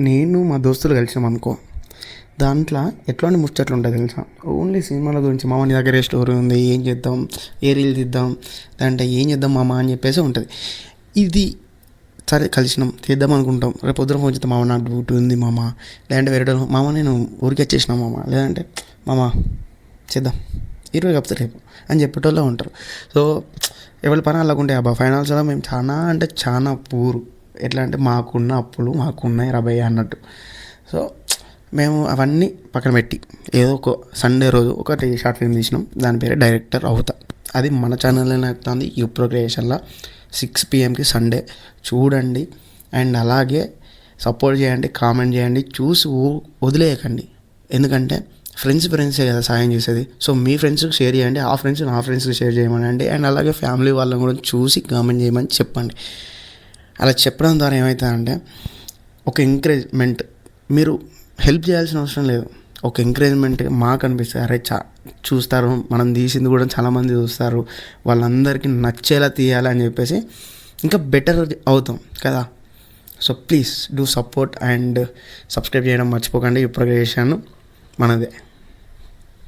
నేను మా దోస్తులు కలిసినాం అనుకో, దాంట్లో ఎట్లాంటి ముచ్చట్లు ఉంటాయి తెలుసా? ఓన్లీ సినిమాల గురించి. మామ నీ దగ్గర ఏ స్టోరీ ఉంది, ఏం చేద్దాం, ఏ రీల్ తీద్దాం, లేదంటే ఏం చేద్దాం మామ అని చెప్పేసి ఉంటుంది. ఇది సరే కలిసినాం చేద్దాం అనుకుంటాం. రేపు పొద్దున ఫోన్ చేస్తాం, మామ నాకు డ్యూటీ ఉంది మామ, లేదంటే వేరే మామ నేను ఊరికి వచ్చేసినా మామ, లేదంటే మామ చేద్దాం ఈరోజు కాకపోతే రేపు అని చెప్పేటోళ్ళే ఉంటారు. సో ఎవరి పని అలాగుంటే అబ్బా ఫైనాన్షియల్గా మేము చాలా అంటే చాలా పూరు. ఎట్లా అంటే మాకున్న అప్పులు మాకున్నాయి రబయ్య అన్నట్టు. సో మేము అవన్నీ పక్కన పెట్టి ఏదో ఒక సండే రోజు ఒకటి షార్ట్ ఫిల్మ్ తీసినాం, దాని పేరే డైరెక్టర్ అవుతా. అది మన ఛానల్లోనే అవుతుంది, యూప్రో క్రియేషన్లో 6 PM సండే చూడండి. అండ్ అలాగే సపోర్ట్ చేయండి, కామెంట్ చేయండి, చూసి వదిలేయకండి. ఎందుకంటే ఫ్రెండ్సే కదా సాయం చేసేది. సో మీ ఫ్రెండ్స్కి షేర్ చేయండి, ఆ ఫ్రెండ్స్ నా ఫ్రెండ్స్కి షేర్ చేయమనండి. అండ్ అలాగే ఫ్యామిలీ వాళ్ళని కూడా చూసి కామెంట్ చేయమని చెప్పండి. అలా చెప్పడం ద్వారా ఏమవుతుందంటే ఒక ఎంకరేజ్మెంట్, మీరు హెల్ప్ చేయాల్సిన అవసరం లేదు, ఒక ఎంకరేజ్మెంట్ మాకు అనిపిస్తుంది. అరే చూస్తారు, మనం తీసింది కూడా చాలామంది చూస్తారు, వాళ్ళందరికీ నచ్చేలా తీయాలి అని చెప్పేసి ఇంకా బెటర్ అవుతాం కదా. So please do support and subscribe చేయడం మర్చిపోకండి. ఇప్పుడు క్రియేషన్ మనదే.